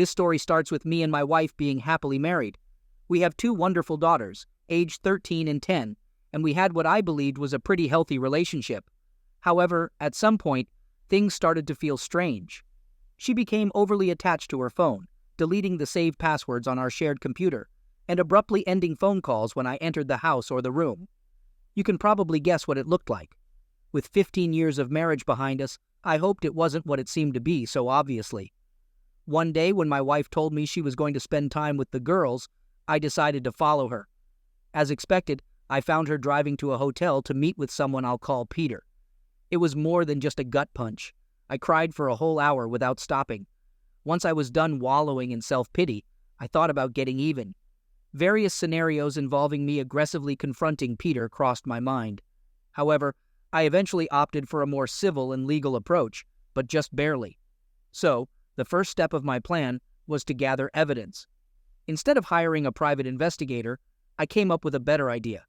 This story starts with me and my wife being happily married. We have two wonderful daughters, aged 13 and 10, and we had what I believed was a pretty healthy relationship. However, at some point, things started to feel strange. She became overly attached to her phone, deleting the saved passwords on our shared computer, and abruptly ending phone calls when I entered the house or the room. You can probably guess what it looked like. With 15 years of marriage behind us, I hoped it wasn't what it seemed to be so obviously. One day when my wife told me she was going to spend time with the girls, I decided to follow her. As expected, I found her driving to a hotel to meet with someone I'll call Peter. It was more than just a gut punch. I cried for a whole hour without stopping. Once I was done wallowing in self-pity, I thought about getting even. Various scenarios involving me aggressively confronting Peter crossed my mind. However, I eventually opted for a more civil and legal approach, but just barely. So, the first step of my plan was to gather evidence. Instead of hiring a private investigator, I came up with a better idea.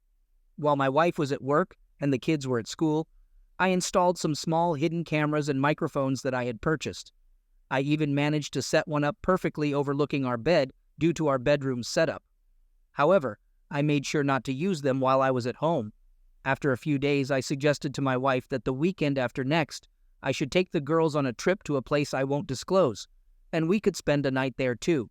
While my wife was at work and the kids were at school, I installed some small hidden cameras and microphones that I had purchased. I even managed to set one up perfectly overlooking our bed due to our bedroom setup. However, I made sure not to use them while I was at home. After a few days, I suggested to my wife that the weekend after next, I should take the girls on a trip to a place I won't disclose, and we could spend a night there too.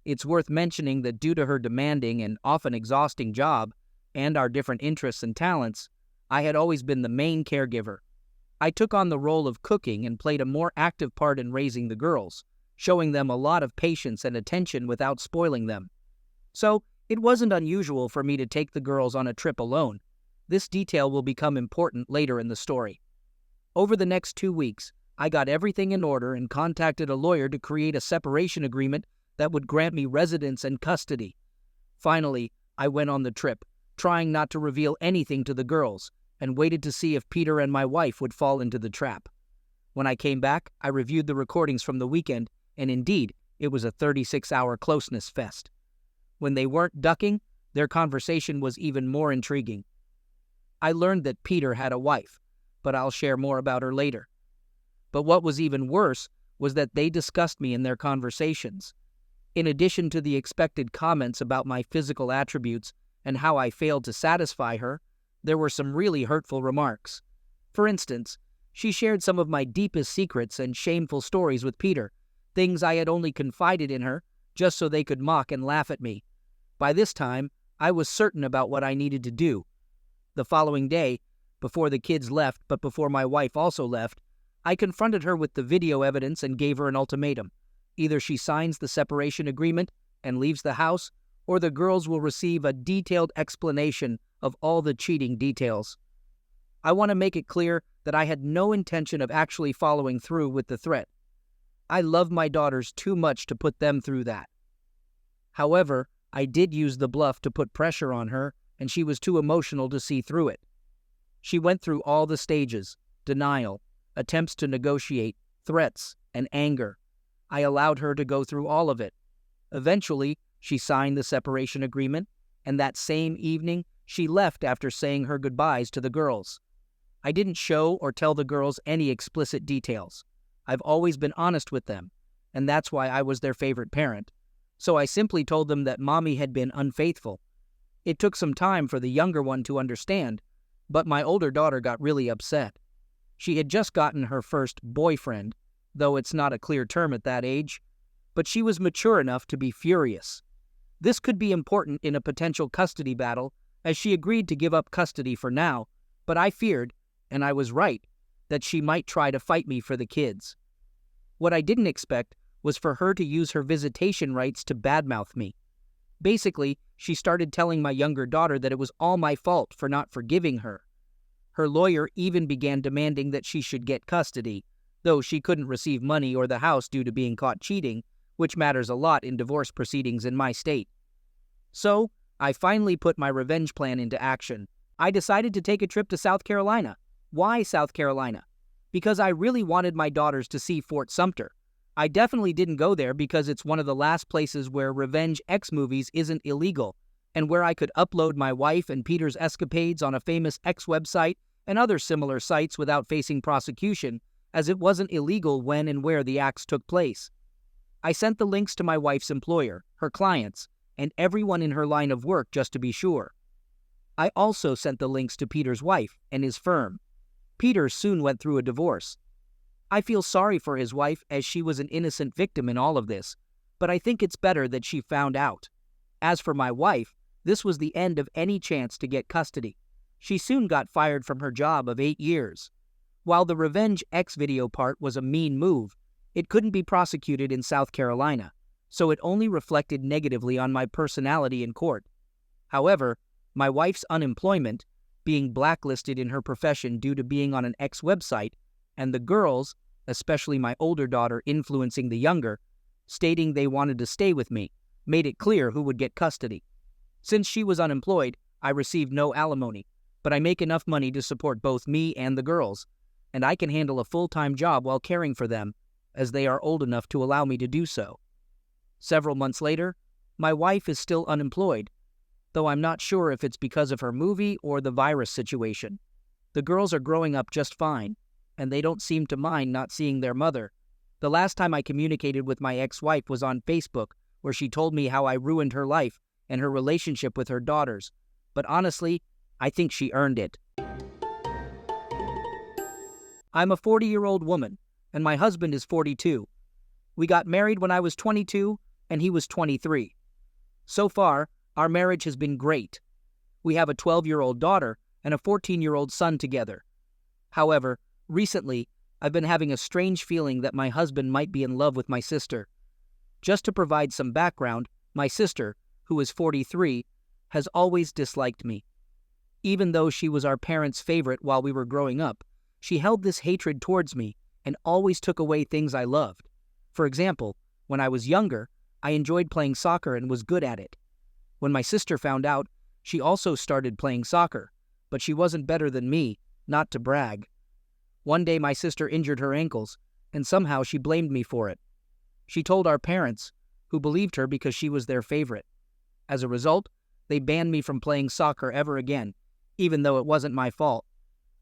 It's worth mentioning that due to her demanding and often exhausting job, and our different interests and talents, I had always been the main caregiver. I took on the role of cooking and played a more active part in raising the girls, showing them a lot of patience and attention without spoiling them. So, it wasn't unusual for me to take the girls on a trip alone. This detail will become important later in the story. Over the next 2 weeks, I got everything in order and contacted a lawyer to create a separation agreement that would grant me residence and custody. Finally, I went on the trip, trying not to reveal anything to the girls, and waited to see if Peter and my wife would fall into the trap. When I came back, I reviewed the recordings from the weekend, and indeed, it was a 36-hour closeness fest. When they weren't ducking, their conversation was even more intriguing. I learned that Peter had a wife, but I'll share more about her later. But what was even worse was that they discussed me in their conversations. In addition to the expected comments about my physical attributes and how I failed to satisfy her, there were some really hurtful remarks. For instance, she shared some of my deepest secrets and shameful stories with Peter, things I had only confided in her just so they could mock and laugh at me. By this time, I was certain about what I needed to do. The following day, before the kids left but before my wife also left, I confronted her with the video evidence and gave her an ultimatum. Either she signs the separation agreement and leaves the house, or the girls will receive a detailed explanation of all the cheating details. I want to make it clear that I had no intention of actually following through with the threat. I love my daughters too much to put them through that. However, I did use the bluff to put pressure on her, and she was too emotional to see through it. She went through all the stages: denial, attempts to negotiate, threats, and anger. I allowed her to go through all of it. Eventually, she signed the separation agreement, and that same evening, she left after saying her goodbyes to the girls. I didn't show or tell the girls any explicit details. I've always been honest with them, and that's why I was their favorite parent. So I simply told them that Mommy had been unfaithful. It took some time for the younger one to understand, but my older daughter got really upset. She had just gotten her first boyfriend, though it's not a clear term at that age, but she was mature enough to be furious. This could be important in a potential custody battle, as she agreed to give up custody for now, but I feared, and I was right, that she might try to fight me for the kids. What I didn't expect was for her to use her visitation rights to badmouth me. Basically, she started telling my younger daughter that it was all my fault for not forgiving her. Her lawyer even began demanding that she should get custody, though she couldn't receive money or the house due to being caught cheating, which matters a lot in divorce proceedings in my state. So, I finally put my revenge plan into action. I decided to take a trip to South Carolina. Why South Carolina? Because I really wanted my daughters to see Fort Sumter. I definitely didn't go there because it's one of the last places where Revenge X movies isn't illegal, and where I could upload my wife and Peter's escapades on a famous X website and other similar sites without facing prosecution, as it wasn't illegal when and where the acts took place. I sent the links to my wife's employer, her clients, and everyone in her line of work just to be sure. I also sent the links to Peter's wife and his firm. Peter soon went through a divorce. I feel sorry for his wife as she was an innocent victim in all of this, but I think it's better that she found out. As for my wife, this was the end of any chance to get custody. She soon got fired from her job of 8 years. While the Revenge X video part was a mean move, it couldn't be prosecuted in South Carolina, so it only reflected negatively on my personality in court. However, my wife's unemployment, being blacklisted in her profession due to being on an X website, and the girls, especially my older daughter influencing the younger, stating they wanted to stay with me, made it clear who would get custody. Since she was unemployed, I received no alimony, but I make enough money to support both me and the girls, and I can handle a full-time job while caring for them, as they are old enough to allow me to do so. Several months later, my wife is still unemployed, though I'm not sure if it's because of her movie or the virus situation. The girls are growing up just fine, and they don't seem to mind not seeing their mother. The last time I communicated with my ex-wife was on Facebook, where she told me how I ruined her life and her relationship with her daughters, but honestly, I think she earned it. I'm a 40-year-old woman, and my husband is 42. We got married when I was 22, and he was 23. So far, our marriage has been great. We have a 12-year-old daughter and a 14-year-old son together. However, recently, I've been having a strange feeling that my husband might be in love with my sister. Just to provide some background, my sister, who is 43, has always disliked me. Even though she was our parents' favorite while we were growing up, she held this hatred towards me and always took away things I loved. For example, when I was younger, I enjoyed playing soccer and was good at it. When my sister found out, she also started playing soccer, but she wasn't better than me, not to brag. One day my sister injured her ankles, and somehow she blamed me for it. She told our parents, who believed her because she was their favorite. As a result, they banned me from playing soccer ever again, even though it wasn't my fault.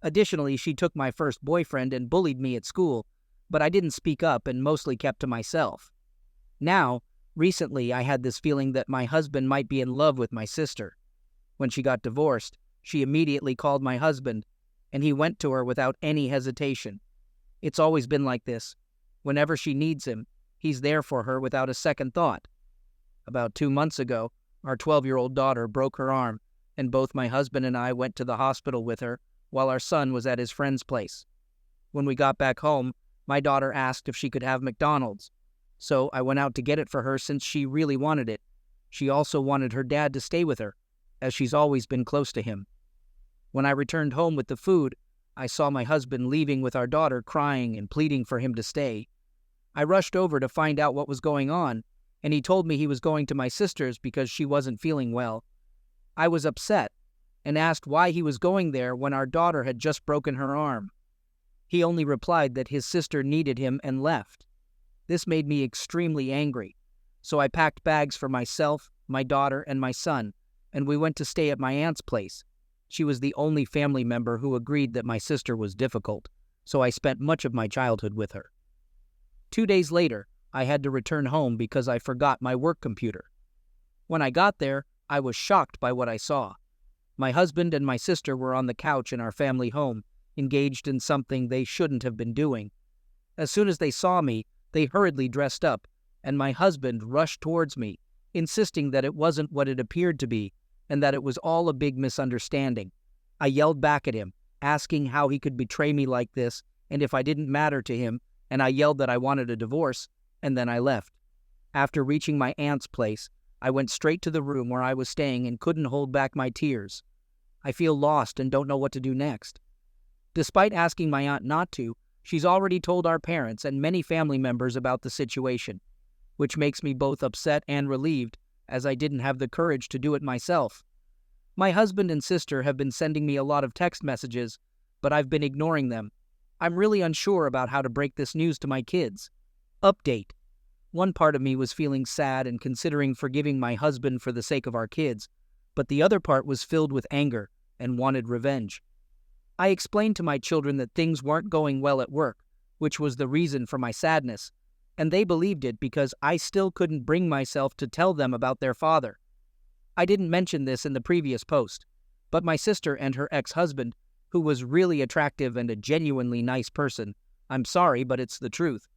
Additionally, she took my first boyfriend and bullied me at school, but I didn't speak up and mostly kept to myself. Now, recently I had this feeling that my husband might be in love with my sister. When she got divorced, she immediately called my husband, and he went to her without any hesitation. It's always been like this. Whenever she needs him, he's there for her without a second thought. About 2 months ago, our 12-year-old daughter broke her arm, and both my husband and I went to the hospital with her while our son was at his friend's place. When we got back home, my daughter asked if she could have McDonald's, so I went out to get it for her since she really wanted it. She also wanted her dad to stay with her, as she's always been close to him. When I returned home with the food, I saw my husband leaving with our daughter crying and pleading for him to stay. I rushed over to find out what was going on, and he told me he was going to my sister's because she wasn't feeling well. I was upset and asked why he was going there when our daughter had just broken her arm. He only replied that his sister needed him and left. This made me extremely angry, so I packed bags for myself, my daughter, and my son, and we went to stay at my aunt's place. She was the only family member who agreed that my sister was difficult, so I spent much of my childhood with her. 2 days later, I had to return home because I forgot my work computer. When I got there, I was shocked by what I saw. My husband and my sister were on the couch in our family home, engaged in something they shouldn't have been doing. As soon as they saw me, they hurriedly dressed up, and my husband rushed towards me, insisting that it wasn't what it appeared to be, and that it was all a big misunderstanding. I yelled back at him, asking how he could betray me like this, and if I didn't matter to him, and I yelled that I wanted a divorce, and then I left. After reaching my aunt's place, I went straight to the room where I was staying and couldn't hold back my tears. I feel lost and don't know what to do next. Despite asking my aunt not to, she's already told our parents and many family members about the situation, which makes me both upset and relieved, as I didn't have the courage to do it myself. My husband and sister have been sending me a lot of text messages, but I've been ignoring them. I'm really unsure about how to break this news to my kids. Update. One part of me was feeling sad and considering forgiving my husband for the sake of our kids, but the other part was filled with anger and wanted revenge. I explained to my children that things weren't going well at work, which was the reason for my sadness, and they believed it because I still couldn't bring myself to tell them about their father. I didn't mention this in the previous post, but my sister and her ex-husband, who was really attractive and a genuinely nice person, I'm sorry, but it's the truth,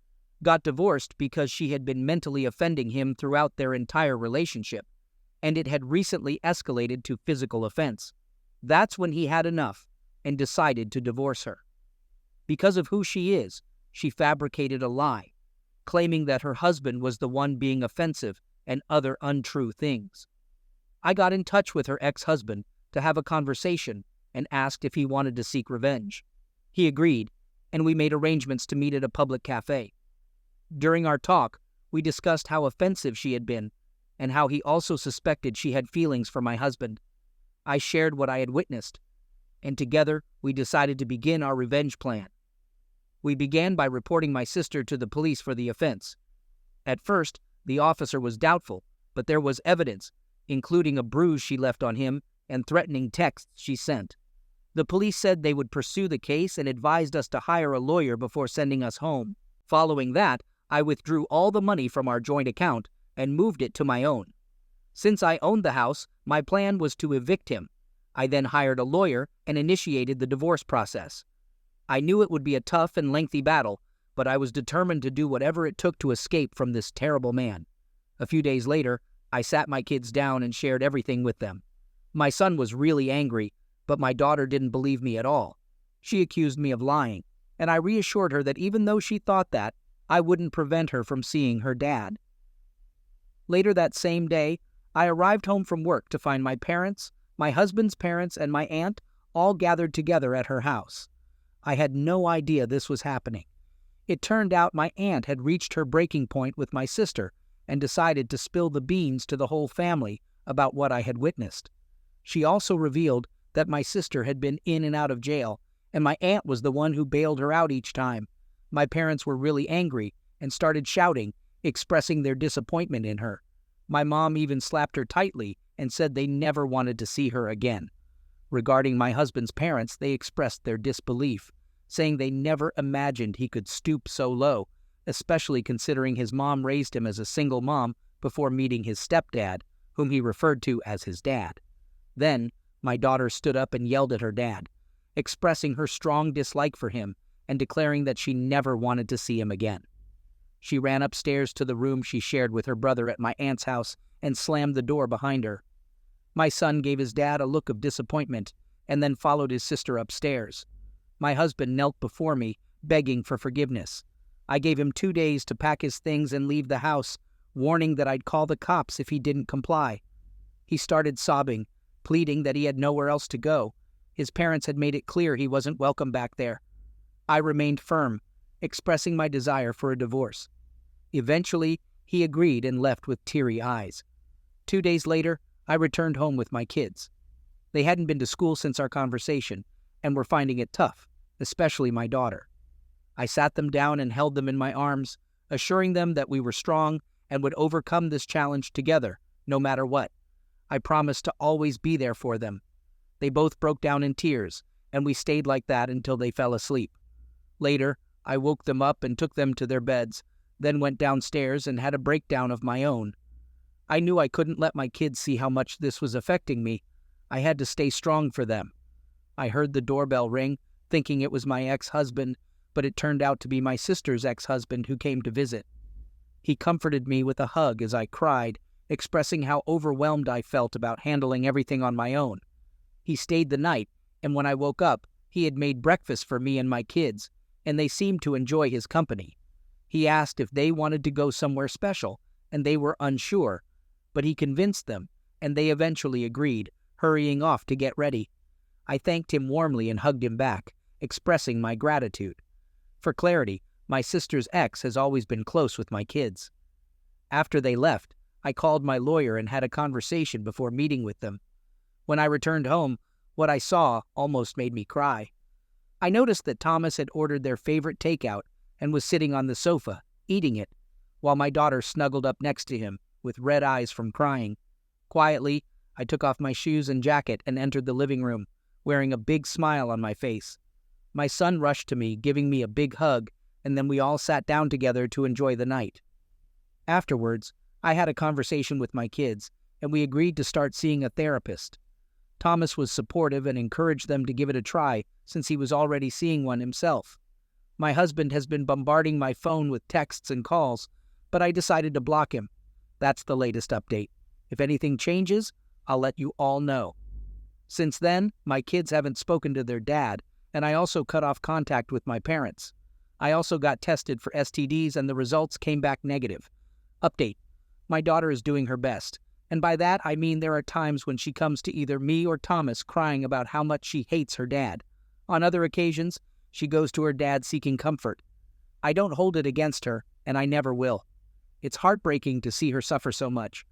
got divorced because she had been mentally offending him throughout their entire relationship, and it had recently escalated to physical offense. That's when he had enough and decided to divorce her. Because of who she is, she fabricated a lie, claiming that her husband was the one being offensive and other untrue things. I got in touch with her ex-husband to have a conversation and asked if he wanted to seek revenge. He agreed, and we made arrangements to meet at a public cafe. During our talk, we discussed how offensive she had been and how he also suspected she had feelings for my husband. I shared what I had witnessed, and together we decided to begin our revenge plan. We began by reporting my sister to the police for the offense. At first, the officer was doubtful, but there was evidence, including a bruise she left on him and threatening texts she sent. The police said they would pursue the case and advised us to hire a lawyer before sending us home. Following that, I withdrew all the money from our joint account and moved it to my own. Since I owned the house, my plan was to evict him. I then hired a lawyer and initiated the divorce process. I knew it would be a tough and lengthy battle, but I was determined to do whatever it took to escape from this terrible man. A few days later, I sat my kids down and shared everything with them. My son was really angry, but my daughter didn't believe me at all. She accused me of lying, and I reassured her that even though she thought that, I wouldn't prevent her from seeing her dad. Later that same day, I arrived home from work to find my parents, my husband's parents, and my aunt all gathered together at her house. I had no idea this was happening. It turned out my aunt had reached her breaking point with my sister and decided to spill the beans to the whole family about what I had witnessed. She also revealed that my sister had been in and out of jail, and my aunt was the one who bailed her out each time. My parents were really angry and started shouting, expressing their disappointment in her. My mom even slapped her tightly and said they never wanted to see her again. Regarding my husband's parents, they expressed their disbelief, saying they never imagined he could stoop so low, especially considering his mom raised him as a single mom before meeting his stepdad, whom he referred to as his dad. Then, my daughter stood up and yelled at her dad, expressing her strong dislike for him and declaring that she never wanted to see him again. She ran upstairs to the room she shared with her brother at my aunt's house and slammed the door behind her. My son gave his dad a look of disappointment and then followed his sister upstairs. My husband knelt before me, begging for forgiveness. I gave him 2 days to pack his things and leave the house, warning that I'd call the cops if he didn't comply. He started sobbing, pleading that he had nowhere else to go. His parents had made it clear he wasn't welcome back there. I remained firm, expressing my desire for a divorce. Eventually, he agreed and left with teary eyes. 2 days later, I returned home with my kids. They hadn't been to school since our conversation and were finding it tough, especially my daughter. I sat them down and held them in my arms, assuring them that we were strong and would overcome this challenge together, no matter what. I promised to always be there for them. They both broke down in tears, and we stayed like that until they fell asleep. Later, I woke them up and took them to their beds, then went downstairs and had a breakdown of my own. I knew I couldn't let my kids see how much this was affecting me. I had to stay strong for them. I heard the doorbell ring, thinking it was my ex-husband, but it turned out to be my sister's ex-husband who came to visit. He comforted me with a hug as I cried, expressing how overwhelmed I felt about handling everything on my own. He stayed the night, and when I woke up, he had made breakfast for me and my kids, and they seemed to enjoy his company. He asked if they wanted to go somewhere special, and they were unsure, but he convinced them, and they eventually agreed, hurrying off to get ready. I thanked him warmly and hugged him back, expressing my gratitude. For clarity, my sister's ex has always been close with my kids. After they left, I called my lawyer and had a conversation before meeting with them. When I returned home, what I saw almost made me cry. I noticed that Thomas had ordered their favorite takeout and was sitting on the sofa, eating it, while my daughter snuggled up next to him, with red eyes from crying. Quietly, I took off my shoes and jacket and entered the living room, wearing a big smile on my face. My son rushed to me, giving me a big hug, and then we all sat down together to enjoy the night. Afterwards, I had a conversation with my kids, and we agreed to start seeing a therapist. Thomas was supportive and encouraged them to give it a try since he was already seeing one himself. My husband has been bombarding my phone with texts and calls, but I decided to block him. That's the latest update. If anything changes, I'll let you all know. Since then, my kids haven't spoken to their dad, and I also cut off contact with my parents. I also got tested for STDs and the results came back negative. Update. My daughter is doing her best, and by that I mean there are times when she comes to either me or Thomas crying about how much she hates her dad. On other occasions, she goes to her dad seeking comfort. I don't hold it against her, and I never will. It's heartbreaking to see her suffer so much.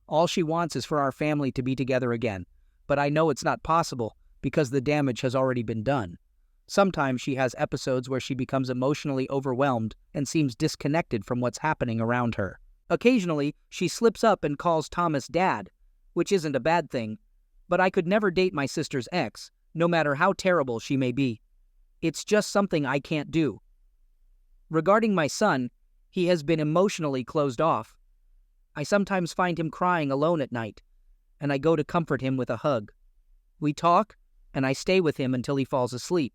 All she wants is for our family to be together again, but I know it's not possible because the damage has already been done. Sometimes she has episodes where she becomes emotionally overwhelmed and seems disconnected from what's happening around her. Occasionally, she slips up and calls Thomas dad, which isn't a bad thing, but I could never date my sister's ex, no matter how terrible she may be. It's just something I can't do. Regarding my son, he has been emotionally closed off. I sometimes find him crying alone at night, and I go to comfort him with a hug. We talk, and I stay with him until he falls asleep.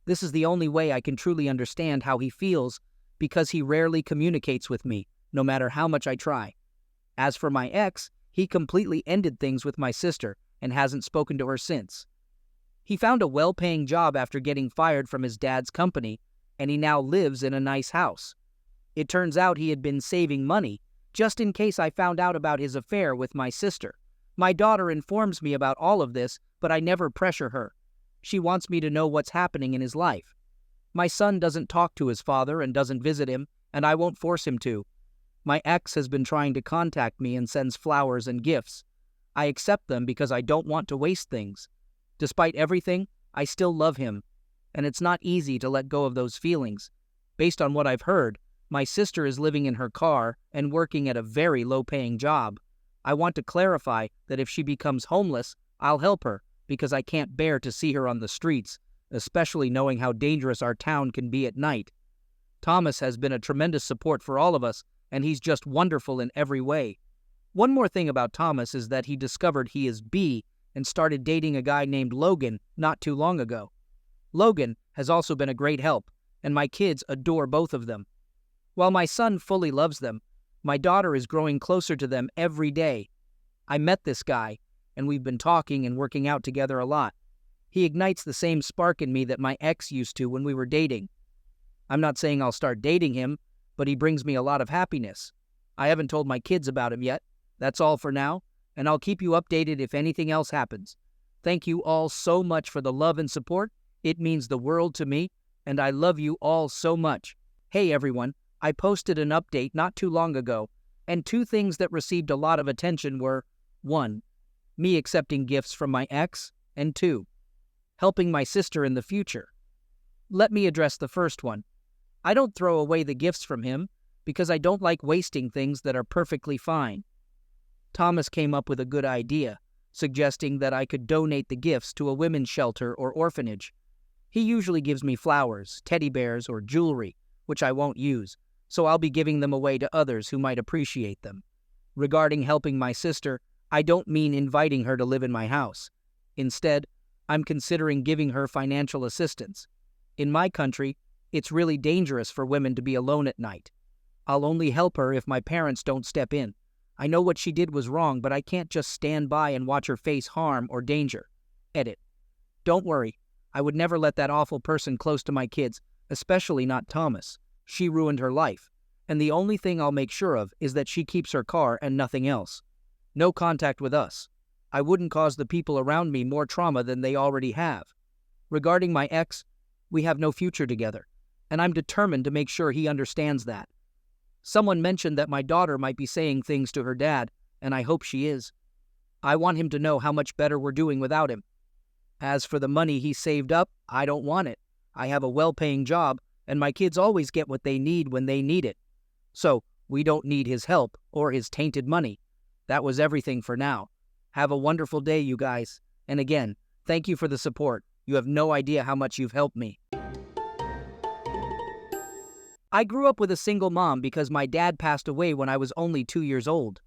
This is the only way I can truly understand how he feels because he rarely communicates with me, no matter how much I try. As for my ex, he completely ended things with my sister and hasn't spoken to her since. He found a well-paying job after getting fired from his dad's company, and he now lives in a nice house. It turns out he had been saving money, just in case I found out about his affair with my sister. My daughter informs me about all of this, but I never pressure her. She wants me to know what's happening in his life. My son doesn't talk to his father and doesn't visit him, and I won't force him to. My ex has been trying to contact me and sends flowers and gifts. I accept them because I don't want to waste things. Despite everything, I still love him, and it's not easy to let go of those feelings. Based on what I've heard, my sister is living in her car and working at a very low-paying job. I want to clarify that if she becomes homeless, I'll help her because I can't bear to see her on the streets, especially knowing how dangerous our town can be at night. Thomas has been a tremendous support for all of us, and he's just wonderful in every way. One more thing about Thomas is that he discovered he is bi and started dating a guy named Logan not too long ago. Logan has also been a great help, and my kids adore both of them. While my son fully loves them, my daughter is growing closer to them every day. I met this guy, and we've been talking and working out together a lot. He ignites the same spark in me that my ex used to when we were dating. I'm not saying I'll start dating him, but he brings me a lot of happiness. I haven't told my kids about him yet. That's all for now, and I'll keep you updated if anything else happens. Thank you all so much for the love and support. It means the world to me, and I love you all so much. Hey everyone, I posted an update not too long ago, and two things that received a lot of attention were 1. Me accepting gifts from my ex, and 2. Helping my sister in the future. Let me address the first one. I don't throw away the gifts from him because I don't like wasting things that are perfectly fine. Thomas came up with a good idea, suggesting that I could donate the gifts to a women's shelter or orphanage. He usually gives me flowers, teddy bears, or jewelry, which I won't use, so I'll be giving them away to others who might appreciate them. Regarding helping my sister, I don't mean inviting her to live in my house. Instead, I'm considering giving her financial assistance. In my country, it's really dangerous for women to be alone at night. I'll only help her if my parents don't step in. I know what she did was wrong, but I can't just stand by and watch her face harm or danger. Edit. Don't worry, I would never let that awful person close to my kids, especially not Thomas. She ruined her life, and the only thing I'll make sure of is that she keeps her car and nothing else. No contact with us. I wouldn't cause the people around me more trauma than they already have. Regarding my ex, we have no future together, and I'm determined to make sure he understands that. Someone mentioned that my daughter might be saying things to her dad, and I hope she is. I want him to know how much better we're doing without him. As for the money he saved up, I don't want it. I have a well-paying job, and my kids always get what they need when they need it. So, we don't need his help or his tainted money. That was everything for now. Have a wonderful day, you guys. And again, thank you for the support. You have no idea how much you've helped me. I grew up with a single mom because my dad passed away when I was only 2 years old.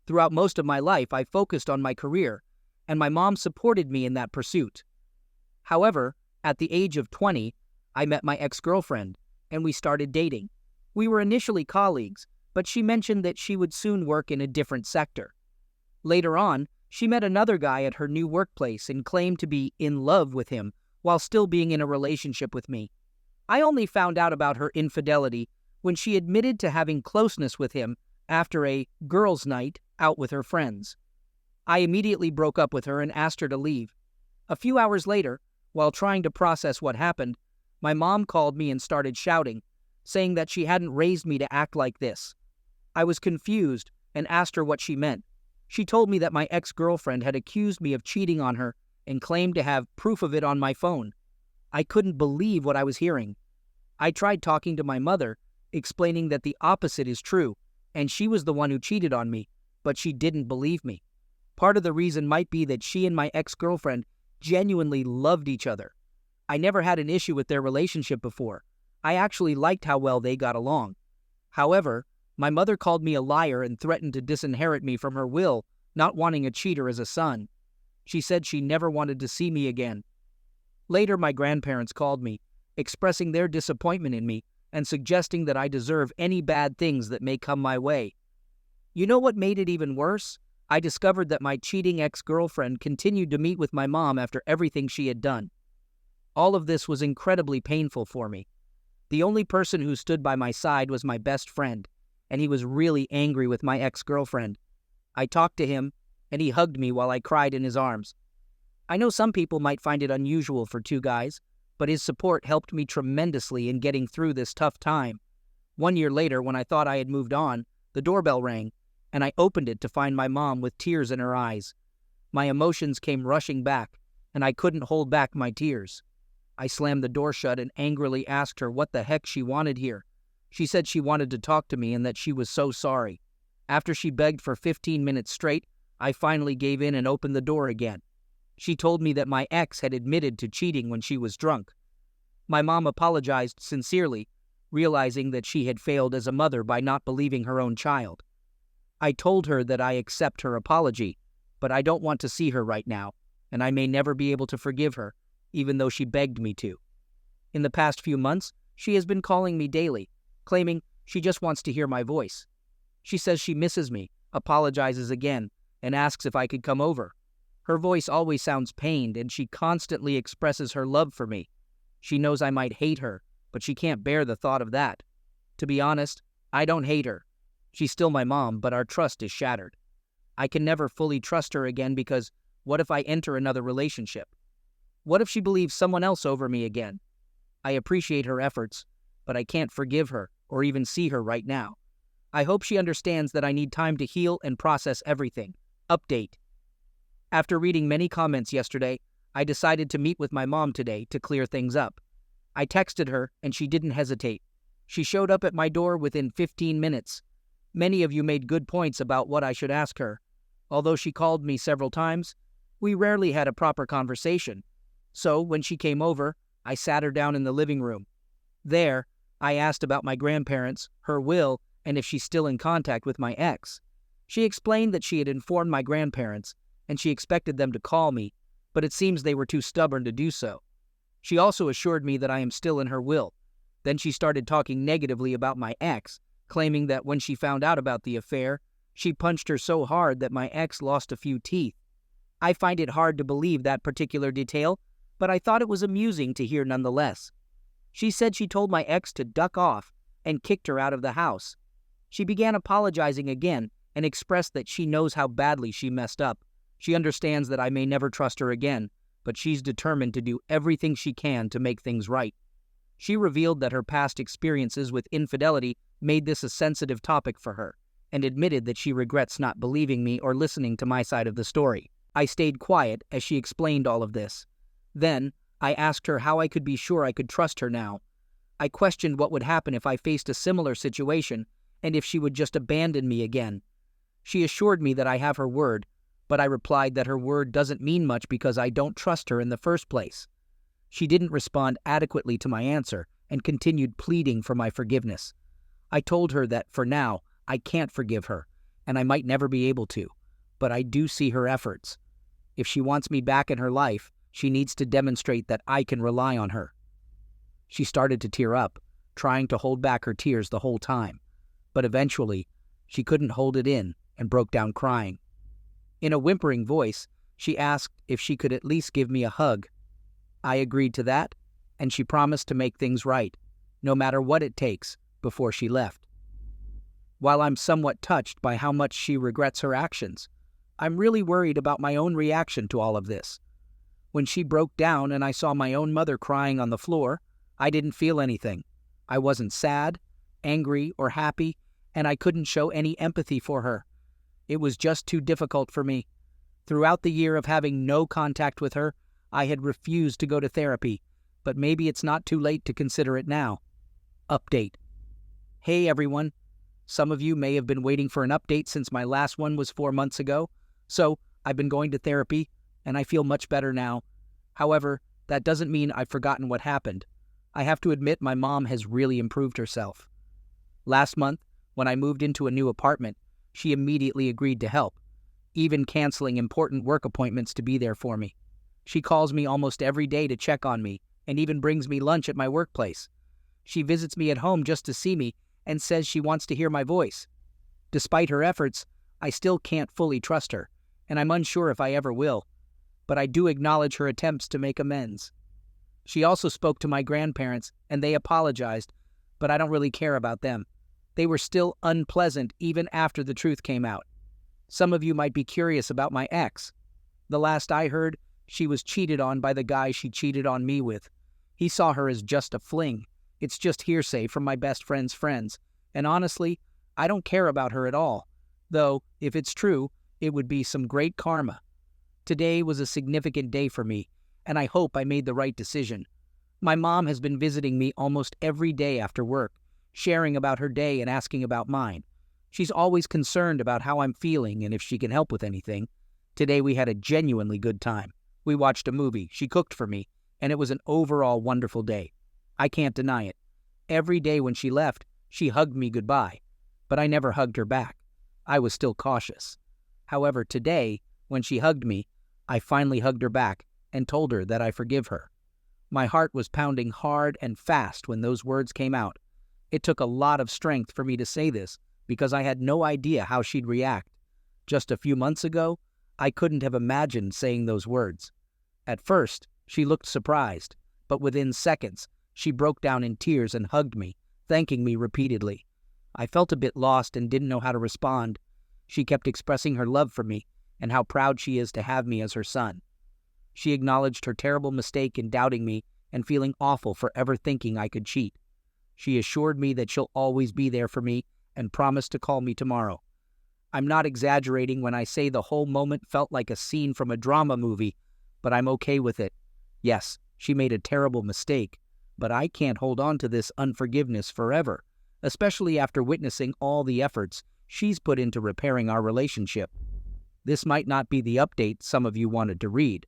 Throughout most of my life, I focused on my career, and my mom supported me in that pursuit. However, at the age of 20, I met my ex-girlfriend, and we started dating. We were initially colleagues, but she mentioned that she would soon work in a different sector. Later on, she met another guy at her new workplace and claimed to be in love with him while still being in a relationship with me. I only found out about her infidelity when she admitted to having closeness with him after a girls' night out with her friends. I immediately broke up with her and asked her to leave. A few hours later, while trying to process what happened, my mom called me and started shouting, saying that she hadn't raised me to act like this. I was confused and asked her what she meant. She told me that my ex-girlfriend had accused me of cheating on her and claimed to have proof of it on my phone. I couldn't believe what I was hearing. I tried talking to my mother, explaining that the opposite is true, and she was the one who cheated on me, but she didn't believe me. Part of the reason might be that she and my ex-girlfriend genuinely loved each other. I never had an issue with their relationship before. I actually liked how well they got along. However, my mother called me a liar and threatened to disinherit me from her will, not wanting a cheater as a son. She said she never wanted to see me again. Later, my grandparents called me, expressing their disappointment in me and suggesting that I deserve any bad things that may come my way. You know what made it even worse? I discovered that my cheating ex-girlfriend continued to meet with my mom after everything she had done. All of this was incredibly painful for me. The only person who stood by my side was my best friend, and he was really angry with my ex-girlfriend. I talked to him, and he hugged me while I cried in his arms. I know some people might find it unusual for two guys, but his support helped me tremendously in getting through this tough time. 1 year later, when I thought I had moved on, the doorbell rang, and I opened it to find my mom with tears in her eyes. My emotions came rushing back, and I couldn't hold back my tears. I slammed the door shut and angrily asked her what the heck she wanted here. She said she wanted to talk to me and that she was so sorry. After she begged for 15 minutes straight, I finally gave in and opened the door again. She told me that my ex had admitted to cheating when she was drunk. My mom apologized sincerely, realizing that she had failed as a mother by not believing her own child. I told her that I accept her apology, but I don't want to see her right now, and I may never be able to forgive her, even though she begged me to. In the past few months, she has been calling me daily, claiming she just wants to hear my voice. She says she misses me, apologizes again, and asks if I could come over. Her voice always sounds pained, and she constantly expresses her love for me. She knows I might hate her, but she can't bear the thought of that. To be honest, I don't hate her. She's still my mom, but our trust is shattered. I can never fully trust her again because what if I enter another relationship? What if she believes someone else over me again? I appreciate her efforts, but I can't forgive her or even see her right now. I hope she understands that I need time to heal and process everything. Update. After reading many comments yesterday, I decided to meet with my mom today to clear things up. I texted her and she didn't hesitate. She showed up at my door within 15 minutes. Many of you made good points about what I should ask her. Although she called me several times, we rarely had a proper conversation. So when she came over, I sat her down in the living room. There, I asked about my grandparents, her will, and if she's still in contact with my ex. She explained that she had informed my grandparents, and she expected them to call me, but it seems they were too stubborn to do so. She also assured me that I am still in her will. Then she started talking negatively about my ex, claiming that when she found out about the affair, she punched her so hard that my ex lost a few teeth. I find it hard to believe that particular detail, but I thought it was amusing to hear nonetheless. She said she told my ex to duck off and kicked her out of the house. She began apologizing again and expressed that she knows how badly she messed up. She understands that I may never trust her again, but she's determined to do everything she can to make things right. She revealed that her past experiences with infidelity made this a sensitive topic for her, and admitted that she regrets not believing me or listening to my side of the story. I stayed quiet as she explained all of this. Then, I asked her how I could be sure I could trust her now. I questioned what would happen if I faced a similar situation, and if she would just abandon me again. She assured me that I have her word, but I replied that her word doesn't mean much because I don't trust her in the first place. She didn't respond adequately to my answer, and continued pleading for my forgiveness. I told her that for now, I can't forgive her, and I might never be able to, but I do see her efforts. If she wants me back in her life, she needs to demonstrate that I can rely on her. She started to tear up, trying to hold back her tears the whole time, but eventually, she couldn't hold it in and broke down crying. In a whimpering voice, she asked if she could at least give me a hug. I agreed to that, and she promised to make things right, no matter what it takes, before she left. While I'm somewhat touched by how much she regrets her actions, I'm really worried about my own reaction to all of this. When she broke down and I saw my own mother crying on the floor, I didn't feel anything. I wasn't sad, angry, or happy, and I couldn't show any empathy for her. It was just too difficult for me. Throughout the year of having no contact with her, I had refused to go to therapy, but maybe it's not too late to consider it now. Update. Hey everyone. Some of you may have been waiting for an update since my last one was 4 months ago, so I've been going to therapy, and I feel much better now. However, that doesn't mean I've forgotten what happened. I have to admit my mom has really improved herself. Last month, when I moved into a new apartment, she immediately agreed to help, even canceling important work appointments to be there for me. She calls me almost every day to check on me and even brings me lunch at my workplace. She visits me at home just to see me and says she wants to hear my voice. Despite her efforts, I still can't fully trust her, and I'm unsure if I ever will, but I do acknowledge her attempts to make amends. She also spoke to my grandparents, and they apologized, but I don't really care about them. They were still unpleasant even after the truth came out. Some of you might be curious about my ex. The last I heard, she was cheated on by the guy she cheated on me with. He saw her as just a fling. It's just hearsay from my best friend's friends, and honestly, I don't care about her at all. Though, if it's true, it would be some great karma. Today was a significant day for me, and I hope I made the right decision. My mom has been visiting me almost every day after work, sharing about her day and asking about mine. She's always concerned about how I'm feeling and if she can help with anything. Today we had a genuinely good time. We watched a movie, she cooked for me, and it was an overall wonderful day. I can't deny it. Every day when she left, she hugged me goodbye, but I never hugged her back. I was still cautious. However, today, when she hugged me, I finally hugged her back and told her that I forgive her. My heart was pounding hard and fast when those words came out. It took a lot of strength for me to say this because I had no idea how she'd react. Just a few months ago, I couldn't have imagined saying those words. At first, she looked surprised, but within seconds, she broke down in tears and hugged me, thanking me repeatedly. I felt a bit lost and didn't know how to respond. She kept expressing her love for me and how proud she is to have me as her son. She acknowledged her terrible mistake in doubting me and feeling awful for ever thinking I could cheat. She assured me that she'll always be there for me and promised to call me tomorrow. I'm not exaggerating when I say the whole moment felt like a scene from a drama movie, but I'm okay with it. Yes, she made a terrible mistake, but I can't hold on to this unforgiveness forever, especially after witnessing all the efforts she's put into repairing our relationship. This might not be the update some of you wanted to read,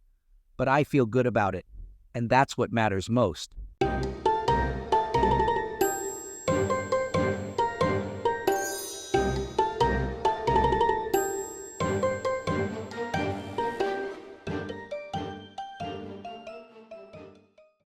but I feel good about it, and that's what matters most.